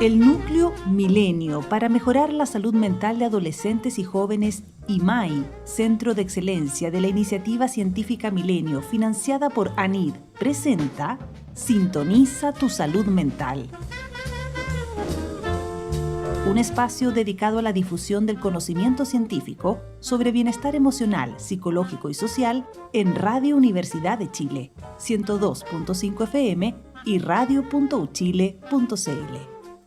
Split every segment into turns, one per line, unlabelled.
El Núcleo Milenio para mejorar la salud mental de adolescentes y jóvenes IMAI, Centro de Excelencia de la Iniciativa Científica Milenio, financiada por ANID, presenta Sintoniza tu salud mental. Un espacio dedicado a la difusión del conocimiento científico sobre bienestar emocional, psicológico y social en Radio Universidad de Chile, 102.5 FM y radio.uchile.cl.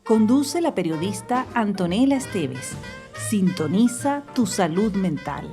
Conduce la periodista Antonella Esteves. Sintoniza tu salud mental.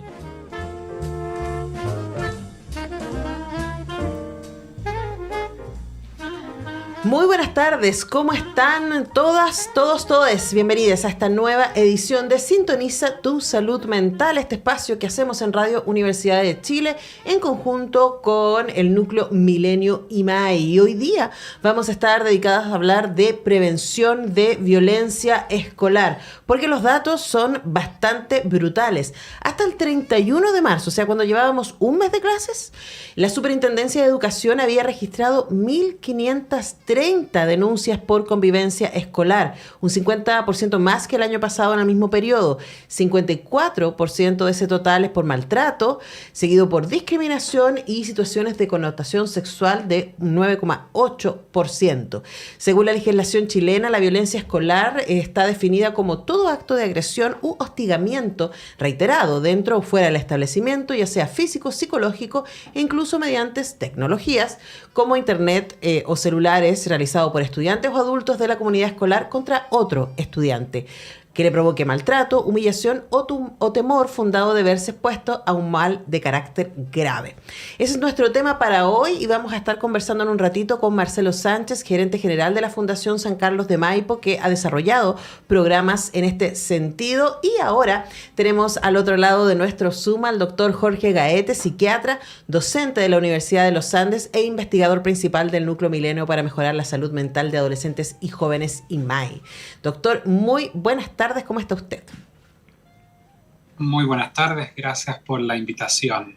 Muy buenas tardes, ¿cómo están todas, todos, todes? Bienvenidas a esta nueva edición de Sintoniza tu salud mental, este espacio que hacemos en Radio Universidad de Chile en conjunto con el Núcleo Milenio IMAI. Y hoy día vamos a estar dedicadas a hablar de prevención de violencia escolar, porque los datos son bastante brutales. Hasta el 31 de marzo, o sea, cuando llevábamos un mes de clases, la Superintendencia de Educación había registrado 1.530 denuncias por convivencia escolar, un 50% más que el año pasado en el mismo periodo. 54% de ese total es por maltrato, seguido por discriminación y situaciones de connotación sexual de un 9,8%. Según la legislación chilena, la violencia escolar está definida como todo acto de agresión u hostigamiento reiterado dentro o fuera del establecimiento, ya sea físico, psicológico e incluso mediante tecnologías como internet o celulares, realizado por estudiantes o adultos de la comunidad escolar contra otro estudiante, que le provoque maltrato, humillación o temor fundado de verse expuesto a un mal de carácter grave. Ese es nuestro tema para hoy y vamos a estar conversando en un ratito con Marcelo Sánchez, gerente general de la Fundación San Carlos de Maipo, que ha desarrollado programas en este sentido. Y ahora tenemos al otro lado de nuestro Zoom al doctor Jorge Gaete, psiquiatra, docente de la Universidad de los Andes e investigador principal del Núcleo Milenio para mejorar la salud mental de adolescentes y jóvenes IMAI. Doctor, muy buenas tardes. ¿Cómo está usted?
Muy buenas tardes, gracias por la invitación.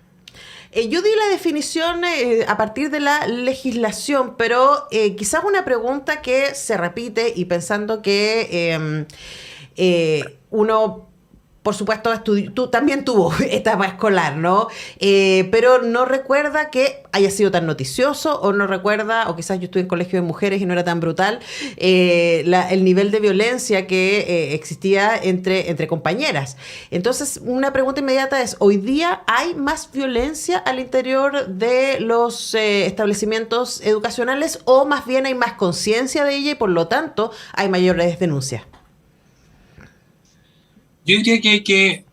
Yo di la definición a partir de la legislación, pero quizás una pregunta que se repite y pensando que uno, por supuesto, tú también tuvo etapa escolar, ¿no? Pero no recuerda que haya sido tan noticioso, o no recuerda, o quizás yo estuve en colegio de mujeres y no era tan brutal, el nivel de violencia que existía entre compañeras. Entonces, una pregunta inmediata es, ¿hoy día hay más violencia al interior de los establecimientos educacionales o más bien hay más conciencia de ella y por lo tanto hay mayores denuncias?
Yo diría que hay que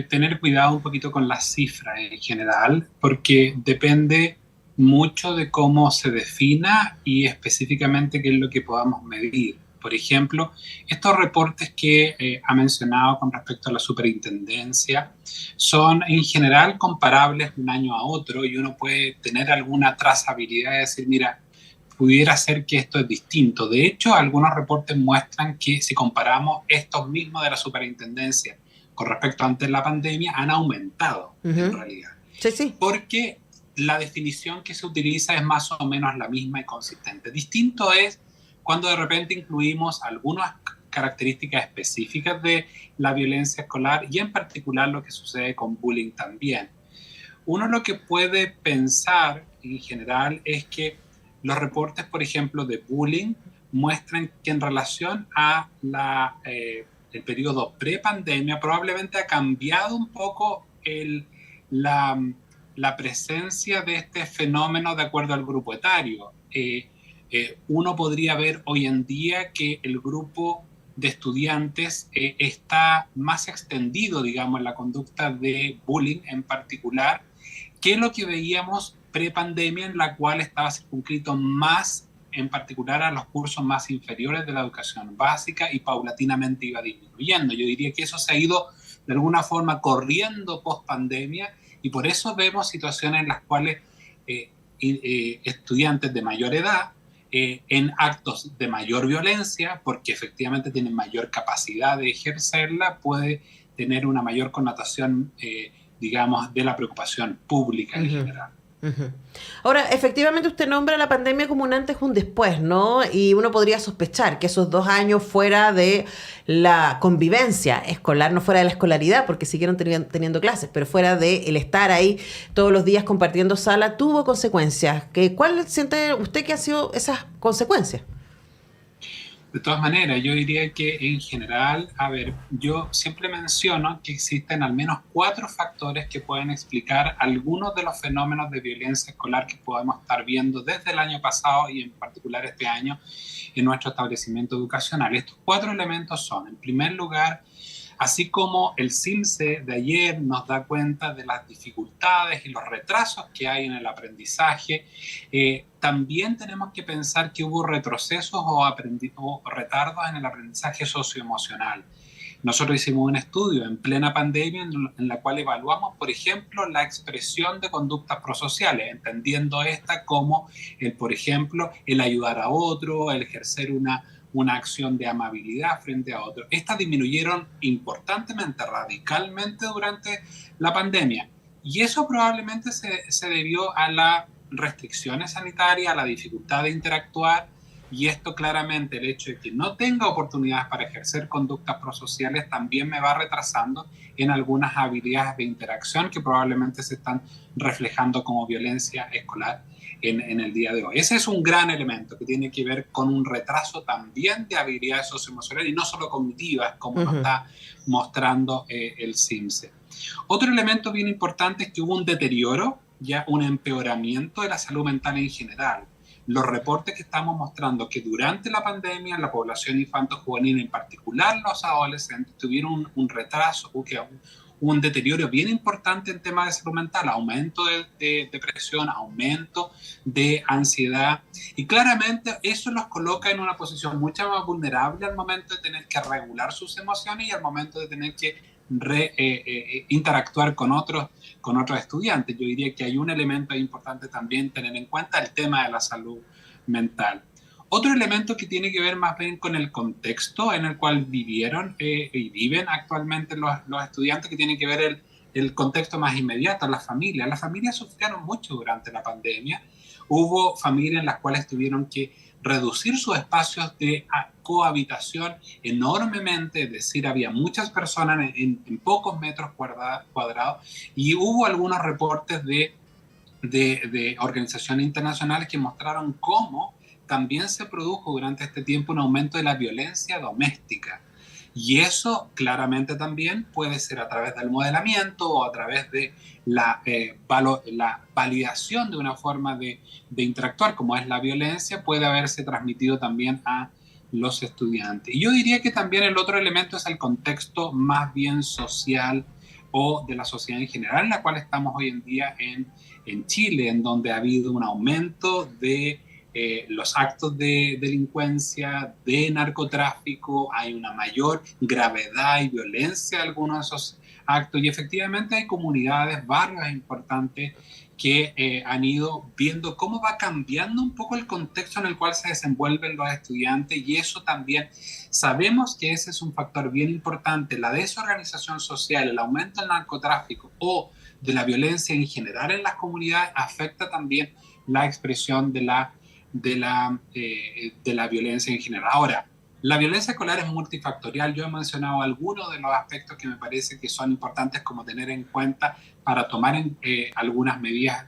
tener cuidado un poquito con las cifras en general, porque depende mucho de cómo se defina y específicamente qué es lo que podamos medir. Por ejemplo, estos reportes que ha mencionado con respecto a la superintendencia son en general comparables de un año a otro y uno puede tener alguna trazabilidad de decir, mira, pudiera ser que esto es distinto. De hecho, algunos reportes muestran que si comparamos estos mismos de la superintendencia con respecto a antes de la pandemia, han aumentado en realidad.
Sí.
Porque la definición que se utiliza es más o menos la misma y consistente. Distinto es cuando de repente incluimos algunas características específicas de la violencia escolar y en particular lo que sucede con bullying también. Uno lo que puede pensar en general es que los reportes, por ejemplo, de bullying muestran que en relación a el periodo pre-pandemia probablemente ha cambiado un poco la presencia de este fenómeno de acuerdo al grupo etario. Uno podría ver hoy en día que el grupo de estudiantes está más extendido, digamos, en la conducta de bullying en particular, que lo que veíamos pre-pandemia, en la cual estaba circunscrito más en particular a los cursos más inferiores de la educación básica y paulatinamente iba disminuyendo. Yo diría que eso se ha ido de alguna forma corriendo post-pandemia y por eso vemos situaciones en las cuales estudiantes de mayor edad en actos de mayor violencia, porque efectivamente tienen mayor capacidad de ejercerla, puede tener una mayor connotación, digamos, de la preocupación pública en general.
Ujú. Ahora, efectivamente usted nombra la pandemia como un antes y un después, ¿no? Y uno podría sospechar que esos 2 años fuera de la convivencia escolar, no fuera de la escolaridad, porque siguieron teniendo clases, pero fuera de el estar ahí todos los días compartiendo sala, tuvo consecuencias. ¿Cuál siente usted que han sido esas consecuencias?
De todas maneras, yo diría que en general, a ver, yo siempre menciono que existen al menos 4 factores que pueden explicar algunos de los fenómenos de violencia escolar que podemos estar viendo desde el año pasado y en particular este año en nuestro establecimiento educacional. Estos 4 elementos son, en primer lugar, así como el CIMSE de ayer nos da cuenta de las dificultades y los retrasos que hay en el aprendizaje, también tenemos que pensar que hubo retrocesos o retardos en el aprendizaje socioemocional. Nosotros hicimos un estudio en plena pandemia en la cual evaluamos, por ejemplo, la expresión de conductas prosociales, entendiendo esta como, por ejemplo, el ayudar a otro, el ejercer una acción de amabilidad frente a otro. Estas disminuyeron importantemente, radicalmente durante la pandemia. Y eso probablemente se debió a las restricciones sanitarias, a la dificultad de interactuar, y esto claramente, el hecho de que no tenga oportunidades para ejercer conductas prosociales también me va retrasando en algunas habilidades de interacción que probablemente se están reflejando como violencia escolar en el día de hoy. Ese es un gran elemento que tiene que ver con un retraso también de habilidades socioemocionales y no solo cognitivas, como nos está mostrando el CIMSE. Otro elemento bien importante es que hubo un deterioro, ya un empeoramiento de la salud mental en general. Los reportes que estamos mostrando que durante la pandemia la población infanto-juvenil, en particular los adolescentes, tuvieron un retraso, un deterioro bien importante en temas de salud mental, aumento de depresión, aumento de ansiedad, y claramente eso los coloca en una posición mucho más vulnerable al momento de tener que regular sus emociones y al momento de tener que interactuar con otros estudiantes. Yo diría que hay un elemento importante también tener en cuenta, el tema de la salud mental. Otro elemento que tiene que ver más bien con el contexto en el cual vivieron y viven actualmente los estudiantes, que tiene que ver el contexto más inmediato, las familias. Las familias sufrieron mucho durante la pandemia. Hubo familias en las cuales tuvieron que reducir sus espacios de cohabitación enormemente, es decir, había muchas personas en pocos metros cuadrados, y hubo algunos reportes de organizaciones internacionales que mostraron cómo también se produjo durante este tiempo un aumento de la violencia doméstica. Y eso claramente también puede ser a través del modelamiento o a través de la validación de una forma de interactuar, como es la violencia, puede haberse transmitido también a los estudiantes. Y yo diría que también el otro elemento es el contexto más bien social o de la sociedad en general, en la cual estamos hoy en día en Chile, en donde ha habido un aumento de los actos de delincuencia, de narcotráfico, hay una mayor gravedad y violencia de algunos de esos actos, y efectivamente hay comunidades, barrios importantes que han ido viendo cómo va cambiando un poco el contexto en el cual se desenvuelven los estudiantes, y eso también sabemos que ese es un factor bien importante. La desorganización social, el aumento del narcotráfico o de la violencia en general en las comunidades afecta también la expresión de la violencia en general. Ahora, la violencia escolar es multifactorial. Yo he mencionado algunos de los aspectos que me parece que son importantes como tener en cuenta para tomar algunas medidas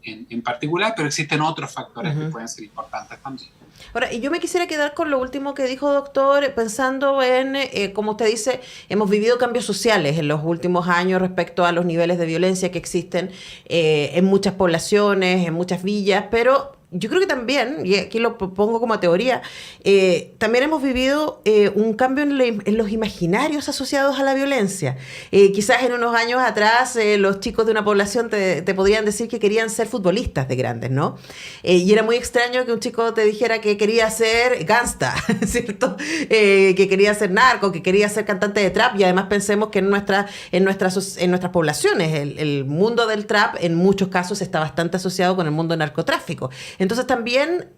en particular, pero existen otros factores que pueden ser importantes también.
Ahora, y yo me quisiera quedar con lo último que dijo, doctor, pensando en, como usted dice, hemos vivido cambios sociales en los últimos años respecto a los niveles de violencia que existen en muchas poblaciones, en muchas villas, pero yo creo que también, y aquí lo propongo como teoría, también hemos vivido un cambio en los imaginarios asociados a la violencia. Quizás en unos años atrás los chicos de una población te podrían decir que querían ser futbolistas de grandes, ¿no? Y era muy extraño que un chico te dijera que quería ser gangsta, ¿cierto? Que quería ser narco, que quería ser cantante de trap, y además pensemos que en nuestras poblaciones el mundo del trap en muchos casos está bastante asociado con el mundo del narcotráfico. Entonces también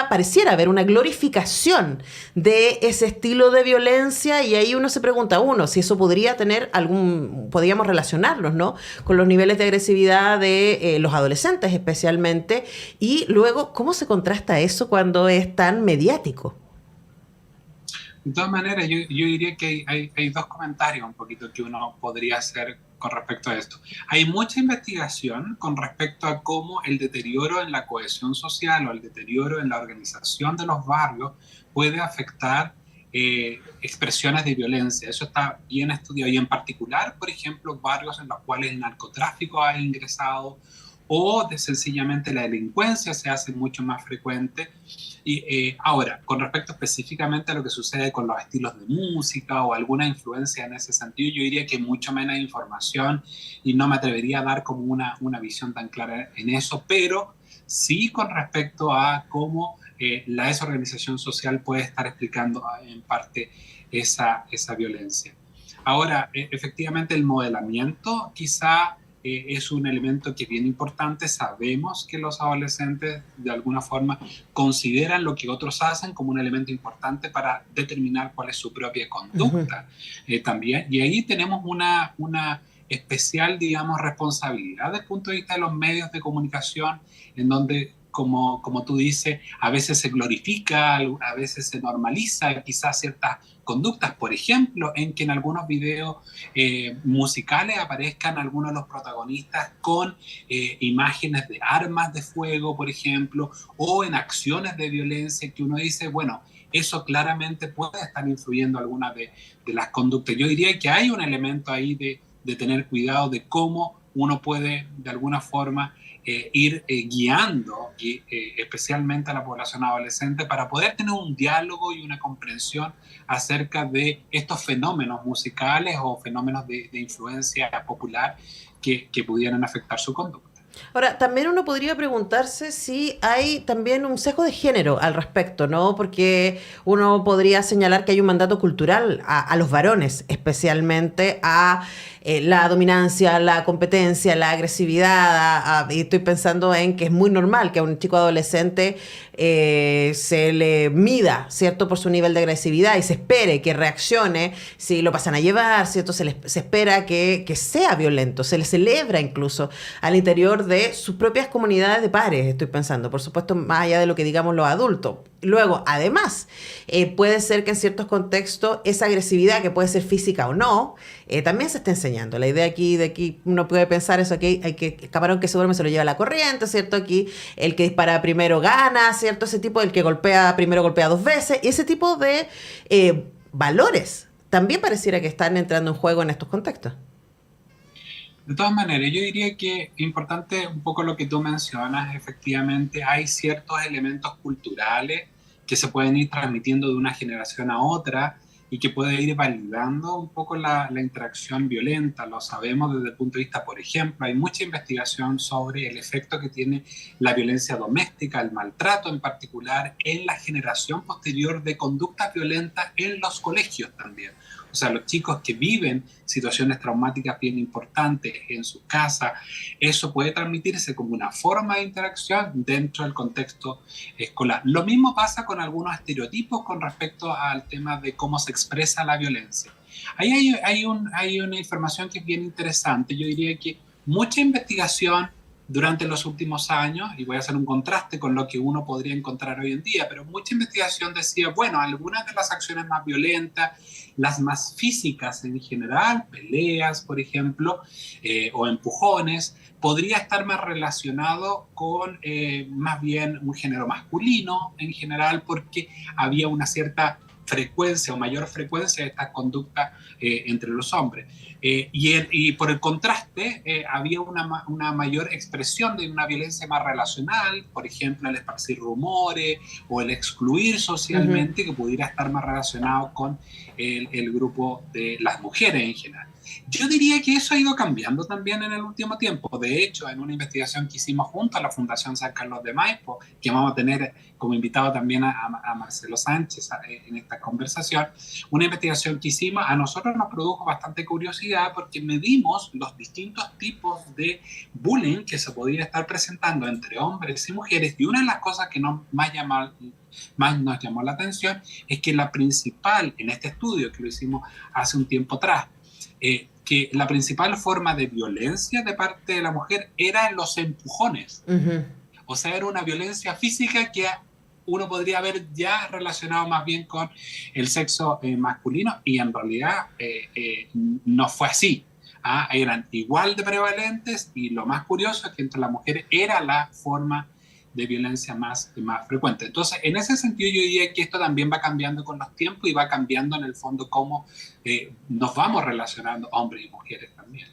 pareciera haber una glorificación de ese estilo de violencia, y ahí uno se pregunta, si eso podría tener podríamos relacionarlos, ¿no?, con los niveles de agresividad de los adolescentes especialmente, y luego, ¿cómo se contrasta eso cuando es tan mediático?
De todas maneras, yo diría que hay dos comentarios un poquito que uno podría hacer con respecto a esto. Hay mucha investigación con respecto a cómo el deterioro en la cohesión social o el deterioro en la organización de los barrios puede afectar expresiones de violencia. Eso está bien estudiado, y en particular, por ejemplo, barrios en los cuales el narcotráfico ha ingresado, o sencillamente la delincuencia se hace mucho más frecuente. Y ahora, con respecto específicamente a lo que sucede con los estilos de música o alguna influencia en ese sentido, yo diría que mucho menos información, y no me atrevería a dar como una visión tan clara en eso, pero sí con respecto a cómo la desorganización social puede estar explicando en parte esa violencia. Ahora, efectivamente, el modelamiento quizá es un elemento que es bien importante. Sabemos que los adolescentes de alguna forma consideran lo que otros hacen como un elemento importante para determinar cuál es su propia conducta. También, y ahí tenemos una especial, digamos, responsabilidad desde el punto de vista de los medios de comunicación, en donde, como tú dices, a veces se glorifica, a veces se normaliza quizás ciertas conductas, por ejemplo, en que en algunos videos musicales aparezcan algunos de los protagonistas con imágenes de armas de fuego, por ejemplo, o en acciones de violencia, que uno dice, bueno, eso claramente puede estar influyendo algunas de las conductas. Yo diría que hay un elemento ahí de tener cuidado de cómo uno puede, de alguna forma, ir guiando especialmente a la población adolescente para poder tener un diálogo y una comprensión acerca de estos fenómenos musicales o fenómenos de influencia popular que pudieran afectar su conducta.
Ahora, también uno podría preguntarse si hay también un sesgo de género al respecto, ¿no? Porque uno podría señalar que hay un mandato cultural a los varones, especialmente a la dominancia, la competencia, la agresividad. Y estoy pensando en que es muy normal que a un chico adolescente se le mida, ¿cierto?, por su nivel de agresividad, y se espere que reaccione si lo pasan a llevar, ¿cierto? Se espera que sea violento, se le celebra incluso al interior de sus propias comunidades de pares, estoy pensando, por supuesto, más allá de lo que digamos los adultos. Luego, además, puede ser que en ciertos contextos esa agresividad, que puede ser física o no, también se está enseñando. La idea de aquí uno puede pensar eso, que el camarón que se duerme se lo lleva la corriente, ¿cierto? Aquí el que dispara primero gana, ¿cierto? Ese tipo, el que golpea primero golpea dos veces. Ese tipo de valores también pareciera que están entrando en juego en estos contextos.
De todas maneras, yo diría que importante un poco lo que tú mencionas. Efectivamente, hay ciertos elementos culturales que se pueden ir transmitiendo de una generación a otra y que puede ir validando un poco la interacción violenta. Lo sabemos desde el punto de vista, por ejemplo, hay mucha investigación sobre el efecto que tiene la violencia doméstica, el maltrato en particular, en la generación posterior de conductas violentas en los colegios también. O sea, los chicos que viven situaciones traumáticas bien importantes en su casa, eso puede transmitirse como una forma de interacción dentro del contexto escolar. Lo mismo pasa con algunos estereotipos con respecto al tema de cómo se expresa la violencia. Ahí hay una información que es bien interesante. Yo diría que mucha investigación durante los últimos años, y voy a hacer un contraste con lo que uno podría encontrar hoy en día, pero mucha investigación decía, bueno, algunas de las acciones más violentas, las más físicas en general, peleas, por ejemplo, o empujones, podría estar más relacionado con más bien un género masculino en general, porque había una cierta frecuencia o mayor frecuencia de estas conductas entre los hombres. Y por el contraste, había una mayor expresión de una violencia más relacional, por ejemplo, el esparcir rumores o el excluir socialmente, que pudiera estar más relacionado con el grupo de las mujeres en general. Yo diría que eso ha ido cambiando también en el último tiempo. De hecho, en una investigación que hicimos junto a la Fundación San Carlos de Maipo, que vamos a tener como invitado también a Marcelo Sánchez en esta conversación, una investigación que hicimos, a nosotros nos produjo bastante curiosidad porque medimos los distintos tipos de bullying que se podía estar presentando entre hombres y mujeres, y una de las cosas que más nos llamó la atención es que la principal, en este estudio que lo hicimos hace un tiempo atrás, que la principal forma de violencia de parte de la mujer eran los empujones. Uh-huh. O sea, era una violencia física que uno podría haber ya relacionado más bien con el sexo masculino, y en realidad no fue así. Eran igual de prevalentes, y lo más curioso es que entre las mujeres era la forma de violencia más frecuente. Entonces, en ese sentido, yo diría que esto también va cambiando con los tiempos y va cambiando en el fondo cómo nos vamos relacionando hombres y mujeres también.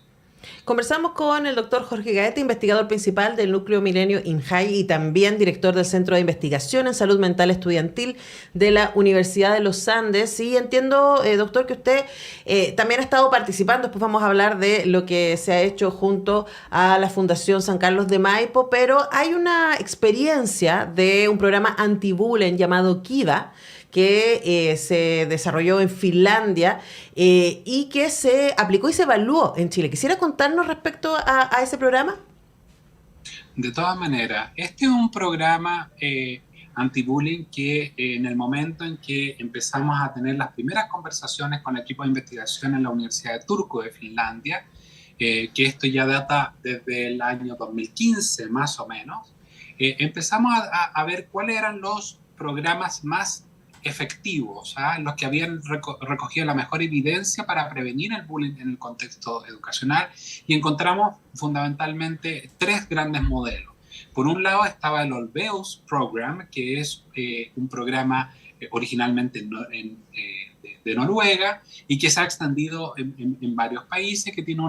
Conversamos con el doctor Jorge Gaete, investigador principal del Núcleo Milenio INJAI y también director del Centro de Investigación en Salud Mental Estudiantil de la Universidad de los Andes. Y entiendo, doctor, que usted también ha estado participando. Después vamos a hablar de lo que se ha hecho junto a la Fundación San Carlos de Maipo, pero hay una experiencia de un programa anti-bullying llamado Kiva, que se desarrolló en Finlandia y que se aplicó y se evaluó en Chile. ¿Quisiera contarnos respecto a ese programa?
De todas maneras, este es un programa anti-bullying que en el momento en que empezamos a tener las primeras conversaciones con el equipo de investigación en la Universidad de Turku de Finlandia, que esto ya data desde el año 2015 más o menos, empezamos a ver cuáles eran los programas más efectivos, los que habían recogido la mejor evidencia para prevenir el bullying en el contexto educacional, y encontramos fundamentalmente tres grandes modelos. Por un lado estaba el Olweus Program, que es un programa originalmente de Noruega y que se ha extendido en varios países, que tiene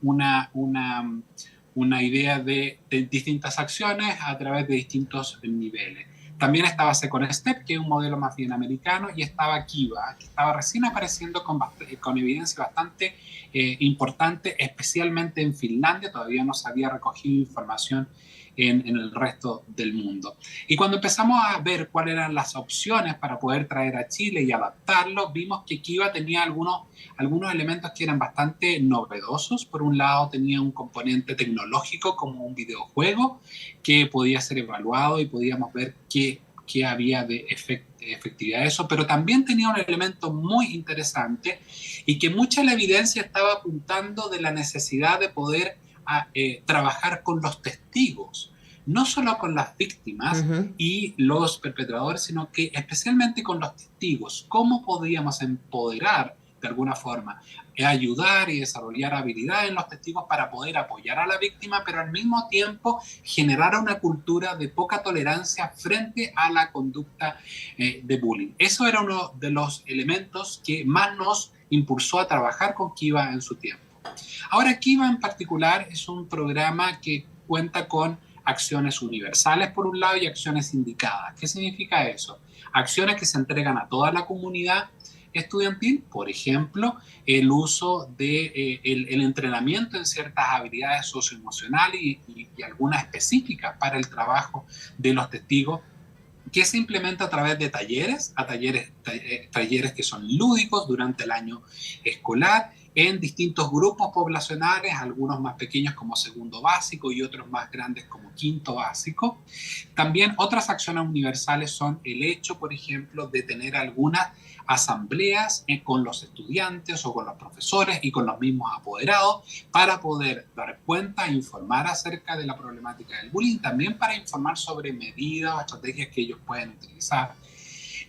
una idea de distintas acciones a través de distintos niveles. También estaba Second Step, que es un modelo más bien americano, y estaba Kiva, que estaba recién apareciendo con evidencia bastante importante, especialmente en Finlandia. Todavía no se había recogido información en el resto del mundo. Y cuando empezamos a ver cuáles eran las opciones para poder traer a Chile y adaptarlo, vimos que Kiva tenía algunos elementos que eran bastante novedosos. Por un lado, tenía un componente tecnológico como un videojuego que podía ser evaluado y podíamos ver qué había de efectividad de eso, pero también tenía un elemento muy interesante y que mucha de la evidencia estaba apuntando de la necesidad de poder trabajar con los testigos, no solo con las víctimas uh-huh. y los perpetradores, sino que especialmente con los testigos. ¿Cómo podíamos empoderar de alguna forma, ayudar y desarrollar habilidades en los testigos para poder apoyar a la víctima, pero al mismo tiempo generar una cultura de poca tolerancia frente a la conducta de bullying? Eso era uno de los elementos que más nos impulsó a trabajar con Kiva en su tiempo. Ahora, Kiva en particular es un programa que cuenta con acciones universales por un lado y acciones indicadas. ¿Qué significa eso? Acciones que se entregan a toda la comunidad estudiantil, por ejemplo, el uso de el entrenamiento en ciertas habilidades socioemocionales y algunas específicas para el trabajo de los testigos, que se implementa a través de talleres que son lúdicos durante el año escolar, en distintos grupos poblacionales, algunos más pequeños como segundo básico y otros más grandes como quinto básico. También otras acciones universales son el hecho, por ejemplo, de tener algunas asambleas con los estudiantes o con los profesores y con los mismos apoderados para poder dar cuenta e informar acerca de la problemática del bullying, también para informar sobre medidas o estrategias que ellos pueden utilizar.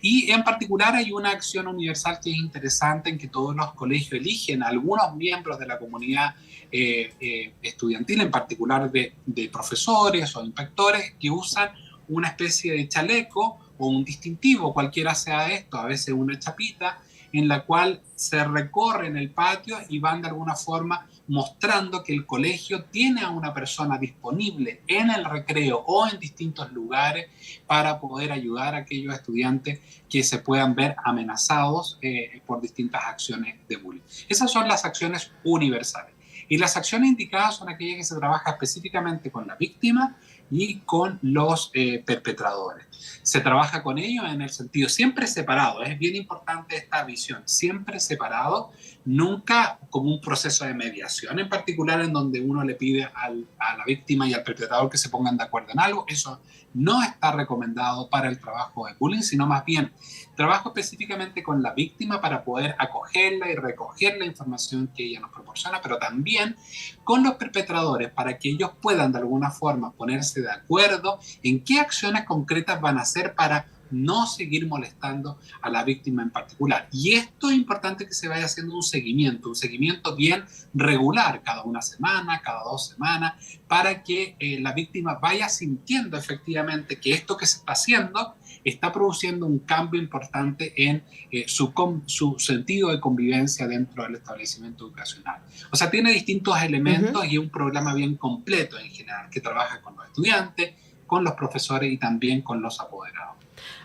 Y en particular hay una acción universal que es interesante, en que todos los colegios eligen a algunos miembros de la comunidad estudiantil, en particular de profesores o inspectores, que usan una especie de chaleco o un distintivo, cualquiera sea esto, a veces una chapita, en la cual se recorre en el patio y van de alguna forma mostrando que el colegio tiene a una persona disponible en el recreo o en distintos lugares para poder ayudar a aquellos estudiantes que se puedan ver amenazados por distintas acciones de bullying. Esas son las acciones universales. Y las acciones indicadas son aquellas que se trabaja específicamente con la víctima y con los perpetradores. Se trabaja con ellos en el sentido siempre separado. Es bien importante esta visión, siempre separado, nunca como un proceso de mediación en particular en donde uno le pide a la víctima y al perpetrador que se pongan de acuerdo en algo. Eso no está recomendado para el trabajo de bullying, sino más bien trabajo específicamente con la víctima para poder acogerla y recoger la información que ella nos proporciona, pero también con los perpetradores para que ellos puedan de alguna forma ponerse de acuerdo en qué acciones concretas van a hacer para no seguir molestando a la víctima en particular. Y esto es importante que se vaya haciendo un seguimiento bien regular, cada una semana, cada 2 semanas, para que la víctima vaya sintiendo efectivamente que esto que se está haciendo está produciendo un cambio importante en su sentido de convivencia dentro del establecimiento educacional. O sea, tiene distintos elementos y un programa bien completo en general, que trabaja con los estudiantes, con los profesores y también con los apoderados.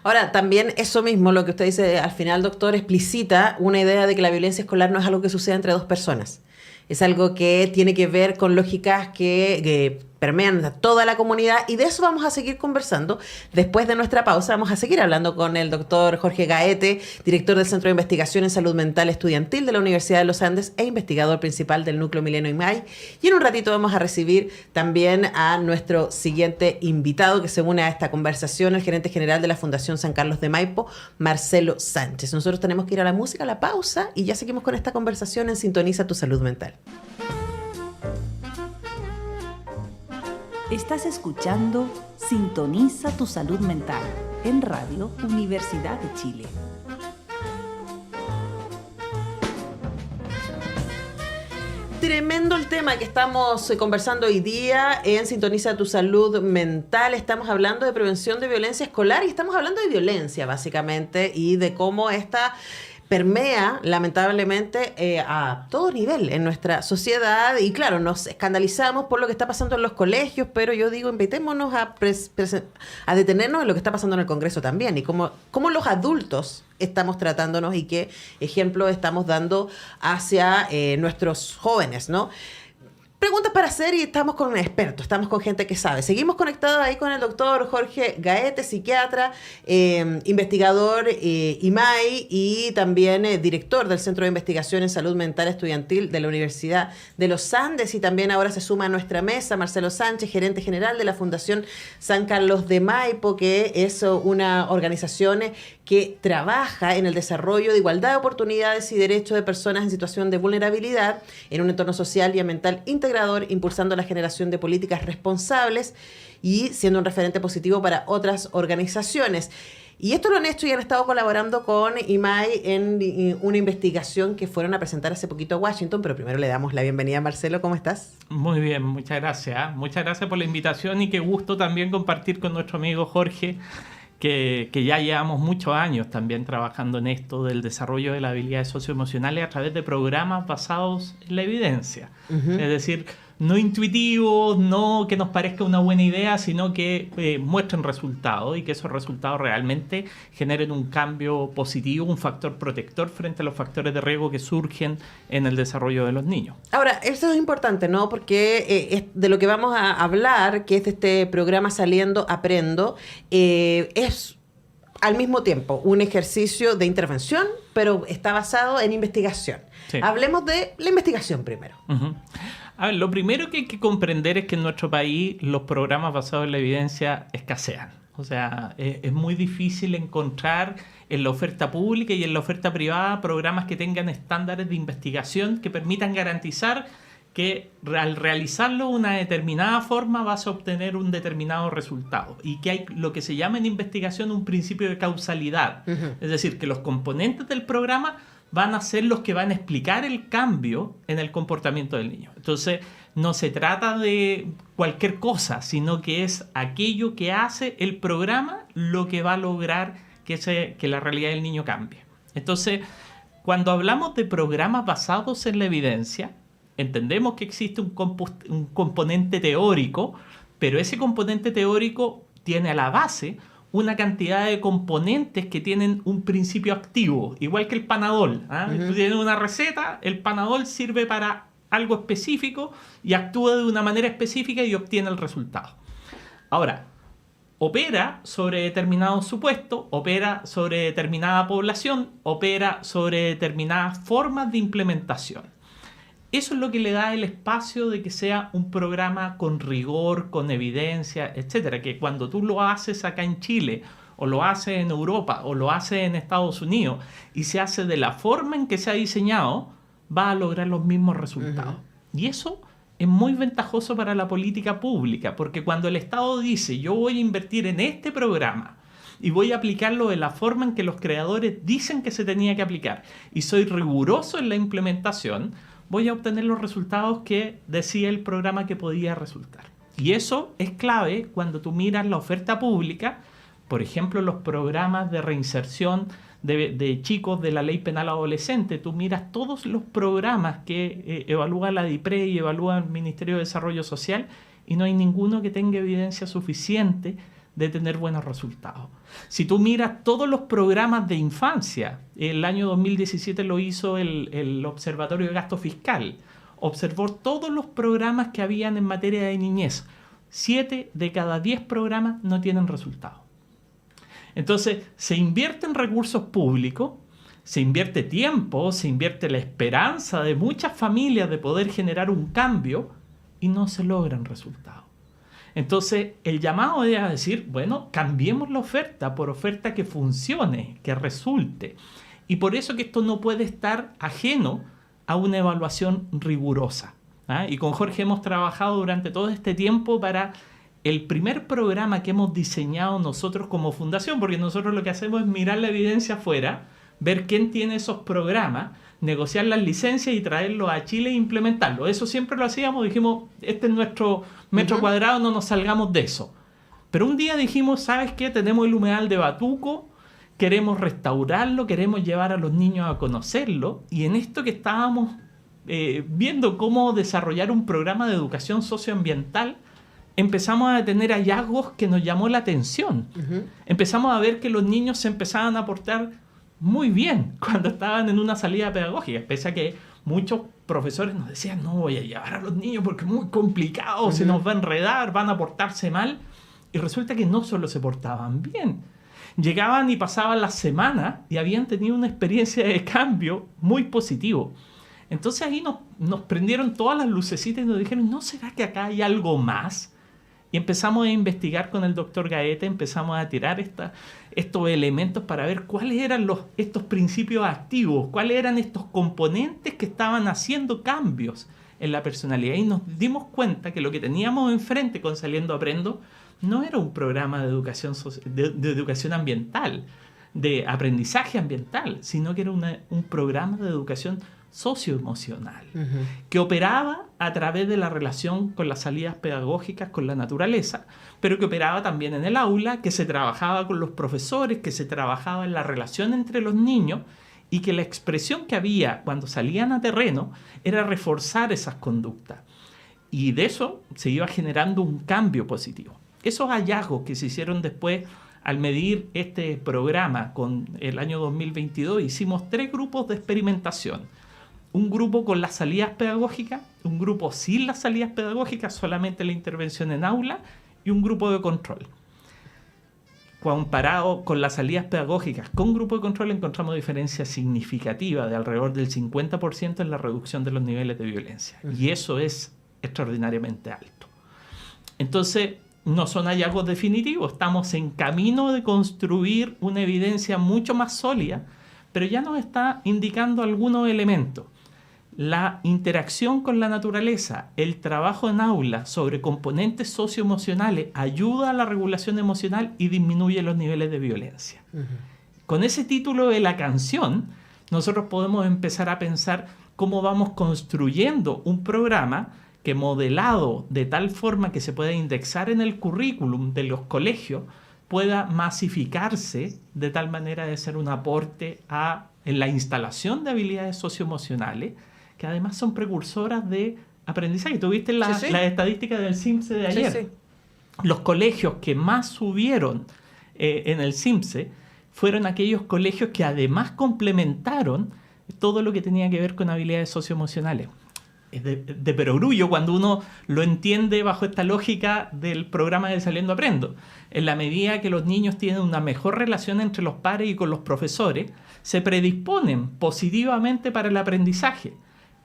Ahora, también eso mismo, lo que usted dice al final, doctor, explicita una idea de que la violencia escolar no es algo que suceda entre 2 personas. Es algo que tiene que ver con lógicas que permean a toda la comunidad, y de eso vamos a seguir conversando. Después de nuestra pausa vamos a seguir hablando con el doctor Jorge Gaete, director del Centro de Investigación en Salud Mental Estudiantil de la Universidad de los Andes e investigador principal del Núcleo Milenio IMAI. Y en un ratito vamos a recibir también a nuestro siguiente invitado que se une a esta conversación, el gerente general de la Fundación San Carlos de Maipo, Marcelo Sánchez. Nosotros tenemos que ir a la música, a la pausa, y ya seguimos con esta conversación en Sintoniza tu Salud Mental.
Estás escuchando Sintoniza tu Salud Mental en Radio Universidad de Chile.
Tremendo el tema que estamos conversando hoy día en Sintoniza tu Salud Mental. Estamos hablando de prevención de violencia escolar y estamos hablando de violencia básicamente y de cómo esta permea lamentablemente a todo nivel en nuestra sociedad. Y claro, nos escandalizamos por lo que está pasando en los colegios, pero yo digo, invitémonos a detenernos en lo que está pasando en el Congreso también y cómo los adultos estamos tratándonos y qué ejemplo estamos dando hacia nuestros jóvenes, ¿no? Preguntas para hacer y estamos con un experto, estamos con gente que sabe. Seguimos conectados ahí con el doctor Jorge Gaete, psiquiatra, investigador IMAI y también director del Centro de Investigación en Salud Mental Estudiantil de la Universidad de los Andes. Y también ahora se suma a nuestra mesa Marcelo Sánchez, gerente general de la Fundación San Carlos de Maipo, que es una organización que trabaja en el desarrollo de igualdad de oportunidades y derechos de personas en situación de vulnerabilidad en un entorno social y ambiental integrador, impulsando la generación de políticas responsables y siendo un referente positivo para otras organizaciones. Y esto lo han hecho y han estado colaborando con IMAI en una investigación que fueron a presentar hace poquito a Washington, pero primero le damos la bienvenida a Marcelo. ¿Cómo estás?
Muy bien, muchas gracias. Muchas gracias por la invitación y qué gusto también compartir con nuestro amigo Jorge, que ya llevamos muchos años también trabajando en esto del desarrollo de las habilidades socioemocionales a través de programas basados en la evidencia. Es decir, no intuitivos, no que nos parezca una buena idea, sino que muestren resultados y que esos resultados realmente generen un cambio positivo, un factor protector frente a los factores de riesgo que surgen en el desarrollo de los niños.
Ahora, eso es importante, ¿no? Porque es de lo que vamos a hablar, que es de este programa Saliendo Aprendo, es al mismo tiempo un ejercicio de intervención, pero está basado en investigación. Sí. Hablemos de la investigación primero.
A ver, lo primero que hay que comprender es que en nuestro país los programas basados en la evidencia escasean. O sea, es muy difícil encontrar en la oferta pública y en la oferta privada programas que tengan estándares de investigación que permitan garantizar que al realizarlo de una determinada forma vas a obtener un determinado resultado y que hay lo que se llama en investigación un principio de causalidad. Es decir, que los componentes del programa van a ser los que van a explicar el cambio en el comportamiento del niño. Entonces, no se trata de cualquier cosa, sino que es aquello que hace el programa lo que va a lograr que la realidad del niño cambie. Entonces, cuando hablamos de programas basados en la evidencia, entendemos que existe un componente teórico, pero ese componente teórico tiene a la base una cantidad de componentes que tienen un principio activo, igual que el Panadol. Tú tienes una receta, el Panadol sirve para algo específico y actúa de una manera específica y obtiene el resultado. Ahora, opera sobre determinado supuesto, opera sobre determinada población, opera sobre determinadas formas de implementación. Eso es lo que le da el espacio de que sea un programa con rigor, con evidencia, etcétera. Que cuando tú lo haces acá en Chile, o lo haces en Europa, o lo haces en Estados Unidos, y se hace de la forma en que se ha diseñado, va a lograr los mismos resultados. Y eso es muy ventajoso para la política pública, porque cuando el Estado dice, yo voy a invertir en este programa y voy a aplicarlo de la forma en que los creadores dicen que se tenía que aplicar, y soy riguroso en la implementación, voy a obtener los resultados que decía el programa que podía resultar. Y eso es clave cuando tú miras la oferta pública, por ejemplo, los programas de reinserción de chicos de la Ley Penal Adolescente. Tú miras todos los programas que evalúa la DIPRE y evalúa el Ministerio de Desarrollo Social, y no hay ninguno que tenga evidencia suficiente de tener buenos resultados. Si tú miras todos los programas de infancia, el año 2017 lo hizo el Observatorio de Gasto Fiscal, observó todos los programas que habían en materia de niñez. 7 de cada 10 programas no tienen resultados. Entonces, se invierten recursos públicos, se invierte tiempo, se invierte la esperanza de muchas familias de poder generar un cambio, y no se logran resultados. Entonces, el llamado es a decir, bueno, cambiemos la oferta por oferta que funcione, que resulte. Y por eso que esto no puede estar ajeno a una evaluación rigurosa. Y con Jorge hemos trabajado durante todo este tiempo para el primer programa que hemos diseñado nosotros como fundación, porque nosotros lo que hacemos es mirar la evidencia afuera, ver quién tiene esos programas, negociar las licencias y traerlos a Chile e implementarlo. Eso siempre lo hacíamos, dijimos, este es nuestro metro cuadrado, no nos salgamos de eso. Pero un día dijimos, ¿sabes qué? Tenemos el humedal de Batuco, queremos restaurarlo, queremos llevar a los niños a conocerlo, y en esto que estábamos viendo cómo desarrollar un programa de educación socioambiental, empezamos a tener hallazgos que nos llamó la atención. Empezamos a ver que los niños se empezaban a portar muy bien cuando estaban en una salida pedagógica, pese a que muchos profesores nos decían, no voy a llevar a los niños porque es muy complicado, se nos va a enredar, van a portarse mal. Y resulta que no solo se portaban bien, llegaban y pasaban las semanas y habían tenido una experiencia de cambio muy positivo. Entonces ahí nos prendieron todas las lucecitas y nos dijeron, ¿no será que acá hay algo más? Y empezamos a investigar con el doctor Gaete, empezamos a tirar estos elementos para ver cuáles eran estos principios activos, cuáles eran estos componentes que estaban haciendo cambios en la personalidad. Y nos dimos cuenta que lo que teníamos enfrente con Saliendo Aprendo no era un programa de educación ambiental, de aprendizaje ambiental, sino que era un programa de educación socioemocional, que operaba a través de la relación con las salidas pedagógicas con la naturaleza, pero que operaba también en el aula, que se trabajaba con los profesores, que se trabajaba en la relación entre los niños, y que la expresión que había cuando salían a terreno era reforzar esas conductas. Y de eso se iba generando un cambio positivo. Esos hallazgos que se hicieron después al medir este programa con el año 2022, hicimos 3 grupos de experimentación. Un grupo con las salidas pedagógicas, un grupo sin las salidas pedagógicas, solamente la intervención en aula, y un grupo de control. Comparado con las salidas pedagógicas con grupo de control, encontramos diferencias significativas de alrededor del 50% en la reducción de los niveles de violencia. Y eso es extraordinariamente alto. Entonces, no son hallazgos definitivos, estamos en camino de construir una evidencia mucho más sólida, pero ya nos está indicando algunos elementos. La interacción con la naturaleza, el trabajo en aula sobre componentes socioemocionales ayuda a la regulación emocional y disminuye los niveles de violencia. Con ese título de la canción, nosotros podemos empezar a pensar cómo vamos construyendo un programa que, modelado de tal forma que se pueda indexar en el currículum de los colegios, pueda masificarse de tal manera de ser un aporte en la instalación de habilidades socioemocionales, que además son precursoras de aprendizaje. ¿Tuviste las estadísticas del CIMSE de ayer? Sí. Los colegios que más subieron en el CIMSE fueron aquellos colegios que además complementaron todo lo que tenía que ver con habilidades socioemocionales. de perogrullo cuando uno lo entiende bajo esta lógica del programa de Saliendo Aprendo. En la medida que los niños tienen una mejor relación entre los pares y con los profesores, se predisponen positivamente para el aprendizaje.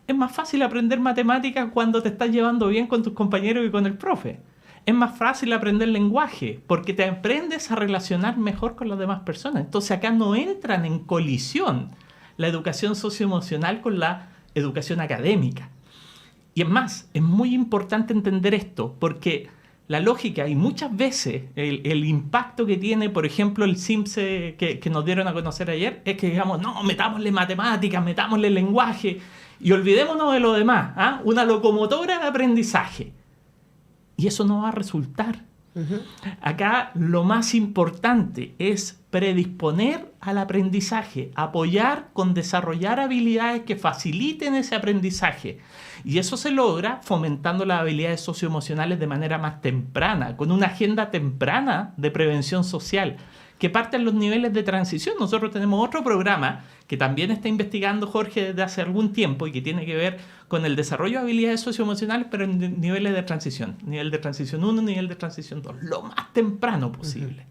Es más fácil aprender matemáticas cuando te estás llevando bien con tus compañeros y con el profe. Es más fácil aprender lenguaje porque te aprendes a relacionar mejor con las demás personas. Entonces acá no entran en colisión la educación socioemocional con la educación académica. Y es más, es muy importante entender esto porque la lógica y muchas veces el impacto que tiene, por ejemplo, el CIMSE que nos dieron a conocer ayer, es que digamos, no, metámosle matemáticas, metámosle lenguaje y olvidémonos de lo demás, ¿ah? Una locomotora de aprendizaje. Y eso no va a resultar. Acá lo más importante es predisponer al aprendizaje, apoyar con desarrollar habilidades que faciliten ese aprendizaje. Y eso se logra fomentando las habilidades socioemocionales de manera más temprana, con una agenda temprana de prevención social que parte en los niveles de transición. Nosotros tenemos otro programa que también está investigando Jorge desde hace algún tiempo y que tiene que ver con el desarrollo de habilidades socioemocionales, pero en niveles de transición. Nivel de transición 1, nivel de transición 2. Lo más temprano posible.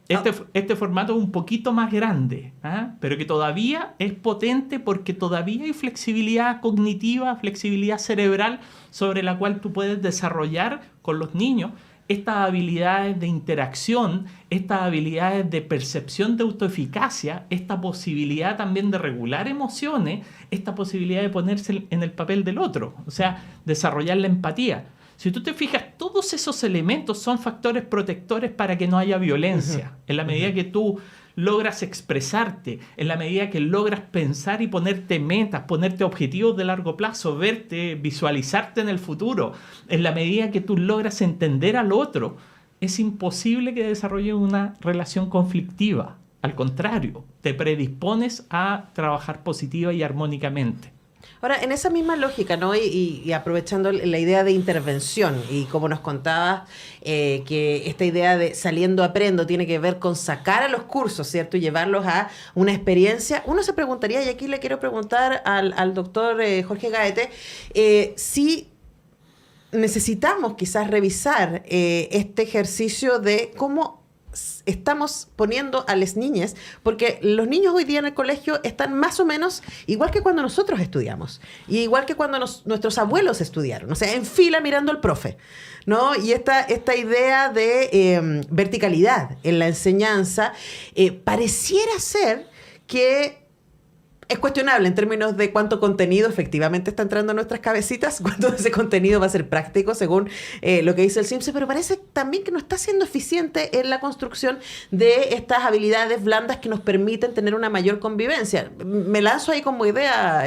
Este formato es un poquito más grande, pero que todavía es potente porque todavía hay flexibilidad cognitiva, flexibilidad cerebral sobre la cual tú puedes desarrollar con los niños estas habilidades de interacción, estas habilidades de percepción de autoeficacia, esta posibilidad también de regular emociones, esta posibilidad de ponerse en el papel del otro, o sea, desarrollar la empatía. Si tú te fijas, todos esos elementos son factores protectores para que no haya violencia. En la medida que tú logras expresarte, en la medida que logras pensar y ponerte metas, ponerte objetivos de largo plazo, verte, visualizarte en el futuro, en la medida que tú logras entender al otro, es imposible que desarrolles una relación conflictiva. Al contrario, te predispones a trabajar positiva y armónicamente.
Ahora, en esa misma lógica, ¿no? Y aprovechando la idea de intervención, y como nos contabas, que esta idea de Saliendo Aprendo tiene que ver con sacar a los cursos, ¿cierto? Y llevarlos a una experiencia. Uno se preguntaría, y aquí le quiero preguntar al doctor Jorge Gaete, si necesitamos quizás revisar este ejercicio de cómo estamos poniendo a las niñas, porque los niños hoy día en el colegio están más o menos igual que cuando nosotros estudiamos, y igual que cuando nuestros abuelos estudiaron, o sea, en fila mirando al profe, ¿no? Y esta idea de verticalidad en la enseñanza pareciera ser que es cuestionable en términos de cuánto contenido efectivamente está entrando en nuestras cabecitas, cuánto de ese contenido va a ser práctico según lo que dice el CIMSE, pero parece también que no está siendo eficiente en la construcción de estas habilidades blandas que nos permiten tener una mayor convivencia. Me lanzo ahí como idea,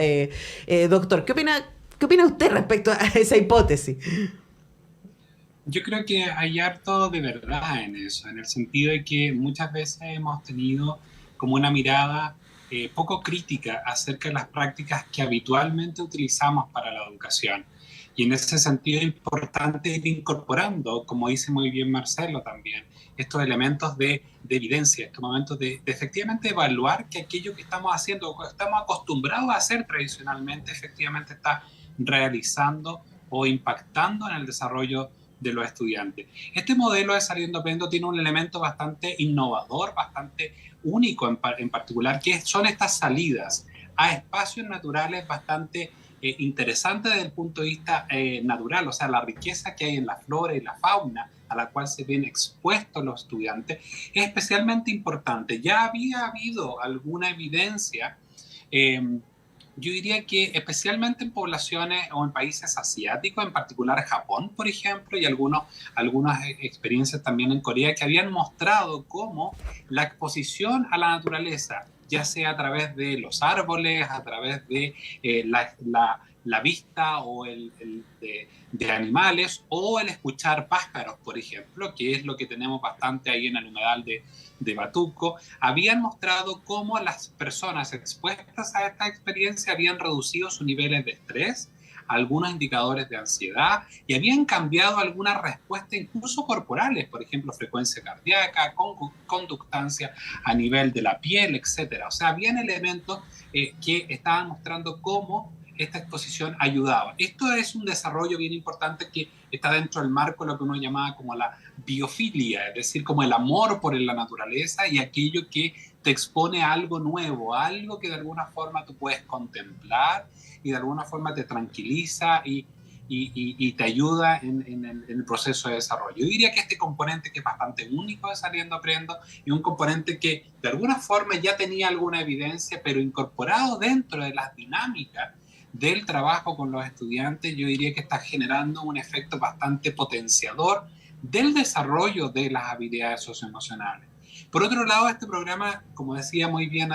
doctor. ¿Qué opina usted respecto a esa hipótesis?
Yo creo que hay harto de verdad en eso, en el sentido de que muchas veces hemos tenido como una mirada poco crítica acerca de las prácticas que habitualmente utilizamos para la educación. Y en ese sentido es importante ir incorporando, como dice muy bien Marcelo también, estos elementos de evidencia, estos momentos de efectivamente evaluar que aquello que estamos haciendo, o que estamos acostumbrados a hacer tradicionalmente, efectivamente está realizando o impactando en el desarrollo de los estudiantes. Este modelo de Saliendo Aprendo tiene un elemento bastante innovador, bastante único en particular, que son estas salidas a espacios naturales bastante interesantes desde el punto de vista natural, o sea, la riqueza que hay en la flora y la fauna a la cual se ven expuestos los estudiantes es especialmente importante. Ya había habido alguna evidencia, yo diría que especialmente en poblaciones o en países asiáticos, en particular Japón, por ejemplo, y algunas experiencias también en Corea, que habían mostrado cómo la exposición a la naturaleza, ya sea a través de los árboles, a través de la vista o de animales, o el escuchar pájaros, por ejemplo, que es lo que tenemos bastante ahí en el humedal de Batuco, habían mostrado cómo las personas expuestas a esta experiencia habían reducido sus niveles de estrés, algunos indicadores de ansiedad, y habían cambiado algunas respuestas incluso corporales, por ejemplo, frecuencia cardíaca, conductancia a nivel de la piel, etc. O sea, habían elementos que estaban mostrando cómo esta exposición ayudaba. Esto es un desarrollo bien importante que está dentro del marco de lo que uno llamaba como la biofilia, es decir, como el amor por la naturaleza y aquello que te expone a algo nuevo, a algo que de alguna forma tú puedes contemplar y de alguna forma te tranquiliza y te ayuda en el proceso de desarrollo. Yo diría que este componente, que es bastante único de Saliendo Aprendo, es un componente que de alguna forma ya tenía alguna evidencia, pero incorporado dentro de las dinámicas del trabajo con los estudiantes, yo diría que está generando un efecto bastante potenciador del desarrollo de las habilidades socioemocionales. Por otro lado, este programa, como decía muy bien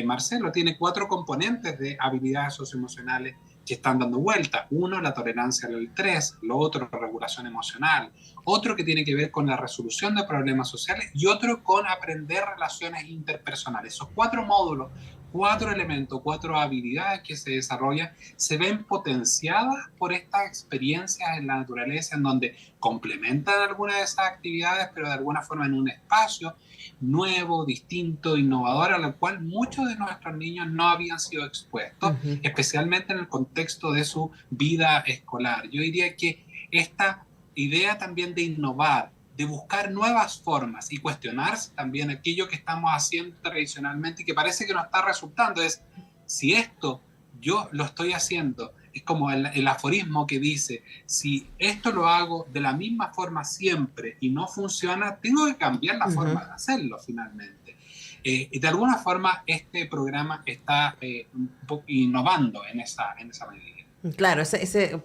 Marcelo, tiene 4 componentes de habilidades socioemocionales que están dando vuelta. Uno, la tolerancia al estrés; lo otro, regulación emocional; otro que tiene que ver con la resolución de problemas sociales; y otro con aprender relaciones interpersonales. Esos 4 módulos, 4 elementos, 4 habilidades que se desarrollan, se ven potenciadas por estas experiencias en la naturaleza, en donde complementan algunas de esas actividades, pero de alguna forma en un espacio nuevo, distinto, innovador, a lo cual muchos de nuestros niños no habían sido expuestos, especialmente en el contexto de su vida escolar. Yo diría que esta idea también de innovar, de buscar nuevas formas y cuestionarse también aquello que estamos haciendo tradicionalmente y que parece que no está resultando, es si esto yo lo estoy haciendo, es como el aforismo que dice, si esto lo hago de la misma forma siempre y no funciona, tengo que cambiar la forma de hacerlo finalmente. De alguna forma este programa está un poco innovando en esa medida.
Claro,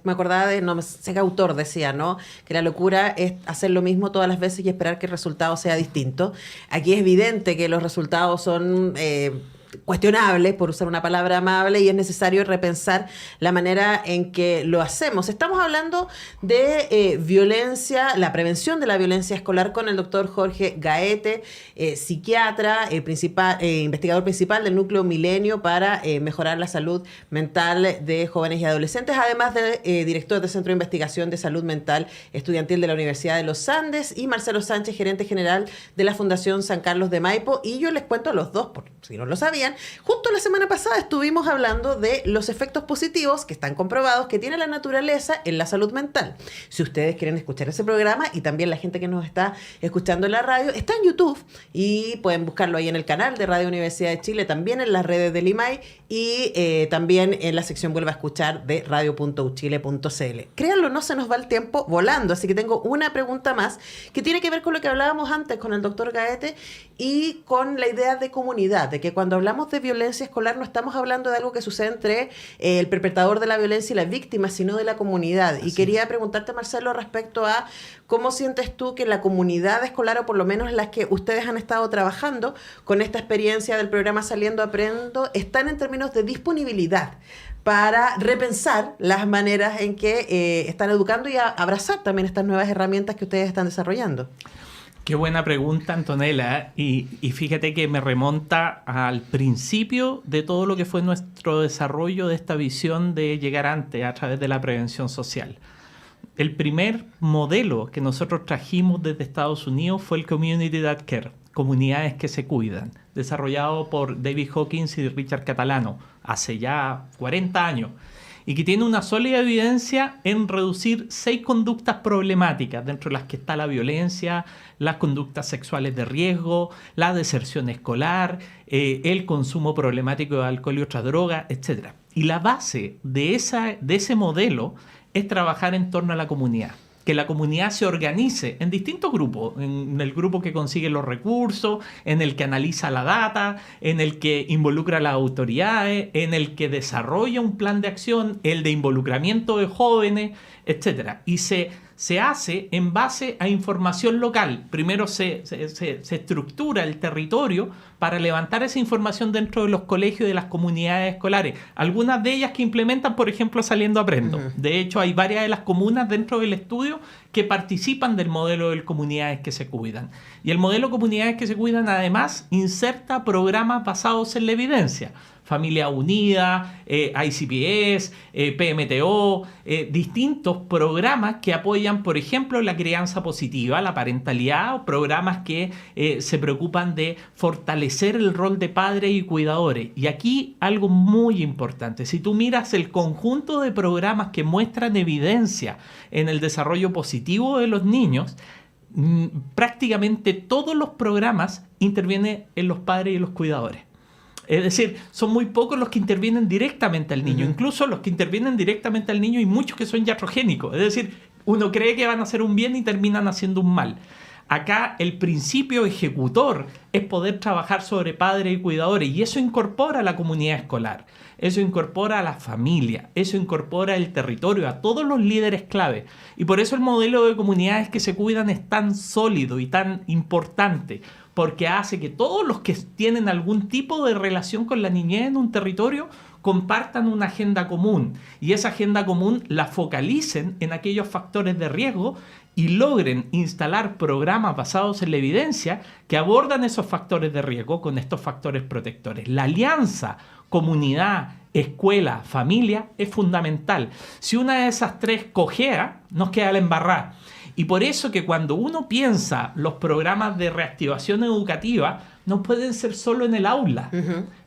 me acordaba de, no sé qué autor decía, ¿no? Que la locura es hacer lo mismo todas las veces y esperar que el resultado sea distinto. Aquí es evidente que los resultados son cuestionables, por usar una palabra amable, y es necesario repensar la manera en que lo hacemos. Estamos hablando de violencia, la prevención de la violencia escolar con el doctor Jorge Gaete, psiquiatra, investigador principal del Núcleo Milenio para mejorar la salud mental de jóvenes y adolescentes, además de director del Centro de Investigación de Salud Mental Estudiantil de la Universidad de los Andes, y Marcelo Sánchez, gerente general de la Fundación San Carlos de Maipo. Y yo les cuento a los dos, por si no lo sabían, justo la semana pasada estuvimos hablando de los efectos positivos que están comprobados que tiene la naturaleza en la salud mental. Si ustedes quieren escuchar ese programa, y también la gente que nos está escuchando en la radio, está en YouTube y pueden buscarlo ahí en el canal de Radio Universidad de Chile, también en las redes del IMAI y también en la sección Vuelva a Escuchar de radio.uchile.cl. Créanlo, no se nos va el tiempo volando, así que tengo una pregunta más que tiene que ver con lo que hablábamos antes con el doctor Gaete y con la idea de comunidad, de que cuando hablamos de violencia escolar no estamos hablando de algo que sucede entre el perpetrador de la violencia y la víctima, sino de la comunidad. Así. Y quería preguntarte, Marcelo, respecto a cómo sientes tú que la comunidad escolar, o por lo menos las que ustedes han estado trabajando con esta experiencia del programa Saliendo Aprendo, están en términos de disponibilidad para repensar las maneras en que están educando y abrazar también estas nuevas herramientas que ustedes están desarrollando.
Qué buena pregunta, Antonella, y fíjate que me remonta al principio de todo lo que fue nuestro desarrollo de esta visión de llegar antes a través de la prevención social. El primer modelo que nosotros trajimos desde Estados Unidos fue el Community That Care, comunidades que se cuidan, desarrollado por David Hawkins y Richard Catalano hace ya 40 años. Y que tiene una sólida evidencia en reducir 6 conductas problemáticas, dentro de las que está la violencia, las conductas sexuales de riesgo, la deserción escolar, el consumo problemático de alcohol y otras drogas, etc. Y la base de ese modelo es trabajar en torno a la comunidad. Que la comunidad se organice en distintos grupos, en el grupo que consigue los recursos, en el que analiza la data, en el que involucra a las autoridades, en el que desarrolla un plan de acción, el de involucramiento de jóvenes, etc. Y se hace en base a información local. Primero se estructura el territorio para levantar esa información dentro de los colegios y de las comunidades escolares. Algunas de ellas que implementan, por ejemplo, Saliendo Aprendo. De hecho, hay varias de las comunas dentro del estudio que participan del modelo de comunidades que se cuidan. Y el modelo de comunidades que se cuidan además inserta programas basados en la evidencia. Familia Unida, ICPS, PMTO, distintos programas que apoyan, por ejemplo, la crianza positiva, la parentalidad, o programas que se preocupan de fortalecer el rol de padres y cuidadores. Y aquí algo muy importante, si tú miras el conjunto de programas que muestran evidencia en el desarrollo positivo de los niños, prácticamente todos los programas intervienen en los padres y los cuidadores. Es decir, son muy pocos los que intervienen directamente al niño. Incluso los que intervienen directamente al niño hay muchos que son iatrogénicos. Es decir, uno cree que van a hacer un bien y terminan haciendo un mal. Acá el principio ejecutor es poder trabajar sobre padres y cuidadores, y eso incorpora a la comunidad escolar, eso incorpora a la familia, eso incorpora el territorio, a todos los líderes clave. Y por eso el modelo de comunidades que se cuidan es tan sólido y tan importante, porque hace que todos los que tienen algún tipo de relación con la niñez en un territorio compartan una agenda común, y esa agenda común la focalicen en aquellos factores de riesgo y logren instalar programas basados en la evidencia que abordan esos factores de riesgo con estos factores protectores. La alianza comunidad, escuela, familia es fundamental. Si una de esas tres cojea, nos queda la embarrada. Y por eso que cuando uno piensa los programas de reactivación educativa, no pueden ser solo en el aula.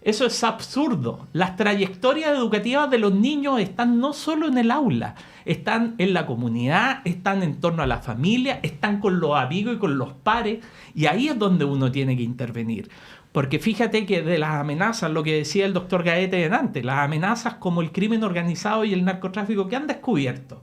Eso es absurdo. Las trayectorias educativas de los niños están no solo en el aula, están en la comunidad, están en torno a la familia, están con los amigos y con los pares, y ahí es donde uno tiene que intervenir. Porque fíjate que de las amenazas, lo que decía el doctor Gaete antes, las amenazas como el crimen organizado y el narcotráfico que han descubierto,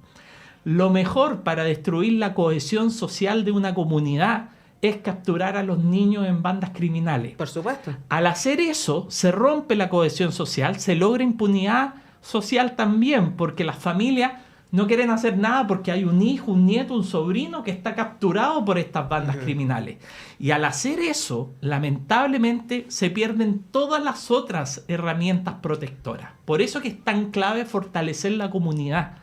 lo mejor para destruir la cohesión social de una comunidad es capturar a los niños en bandas criminales.
Por supuesto.
Al hacer eso, se rompe la cohesión social, se logra impunidad social también, porque las familias no quieren hacer nada porque hay un hijo, un nieto, un sobrino que está capturado por estas bandas criminales. Y al hacer eso, lamentablemente, se pierden todas las otras herramientas protectoras. Por eso que es tan clave fortalecer la comunidad.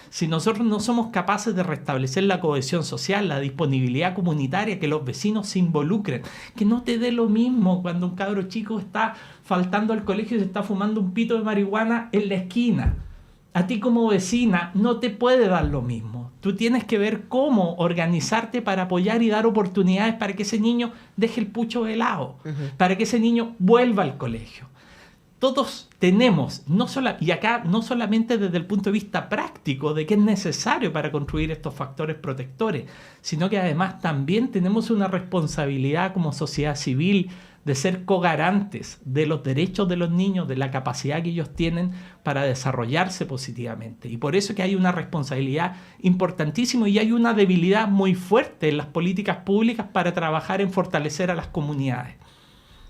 Si nosotros no somos capaces de restablecer la cohesión social, la disponibilidad comunitaria, que los vecinos se involucren, que no te dé lo mismo cuando un cabro chico está faltando al colegio y se está fumando un pito de marihuana en la esquina. A ti como vecina no te puede dar lo mismo. Tú tienes que ver cómo organizarte para apoyar y dar oportunidades para que ese niño deje el pucho de lado, para que ese niño vuelva al colegio. Todos tenemos, y acá no solamente desde el punto de vista práctico de qué es necesario para construir estos factores protectores, sino que además también tenemos una responsabilidad como sociedad civil de ser cogarantes de los derechos de los niños, de la capacidad que ellos tienen para desarrollarse positivamente. Y por eso que hay una responsabilidad importantísima y hay una debilidad muy fuerte en las políticas públicas para trabajar en fortalecer a las comunidades.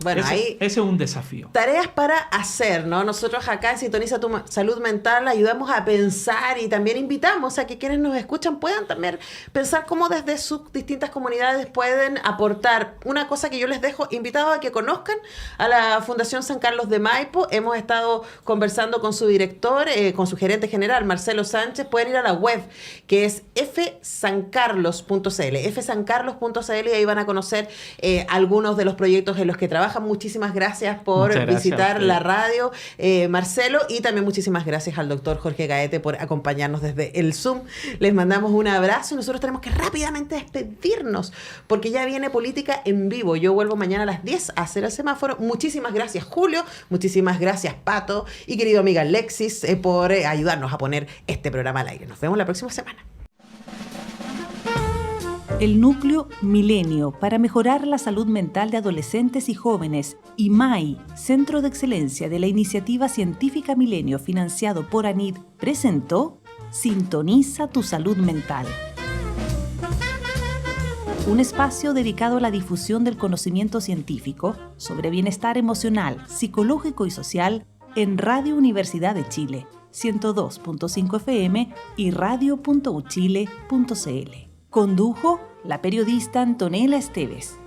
Bueno, ese
es un desafío.
Tareas para hacer, ¿no? Nosotros acá en Sintoniza tu Salud Mental ayudamos a pensar y también invitamos a que quienes nos escuchan puedan también pensar cómo desde sus distintas comunidades pueden aportar. Una cosa que yo les dejo invitados a que conozcan a la Fundación San Carlos de Maipo. Hemos estado conversando con su director, con su gerente general, Marcelo Sánchez. Pueden ir a la web, que es fsancarlos.cl, y ahí van a conocer algunos de los proyectos en los que trabajan. Muchísimas gracias por visitar la radio, Marcelo, y también muchísimas gracias al doctor Jorge Gaete por acompañarnos desde el Zoom. Les mandamos un abrazo y nosotros tenemos que rápidamente despedirnos porque ya viene Política en Vivo. Yo vuelvo mañana a las 10 a hacer el semáforo. Muchísimas gracias, Julio, muchísimas gracias, Pato, y querido amiga Alexis, por ayudarnos a poner este programa al aire. Nos vemos la próxima semana.
El Núcleo Milenio para mejorar la salud mental de adolescentes y jóvenes y MAI, Centro de Excelencia de la Iniciativa Científica Milenio financiado por ANID, presentó Sintoniza tu Salud Mental. Un espacio dedicado a la difusión del conocimiento científico sobre bienestar emocional, psicológico y social en Radio Universidad de Chile, 102.5 FM y radio.uchile.cl. Condujo la periodista Antonella Esteves.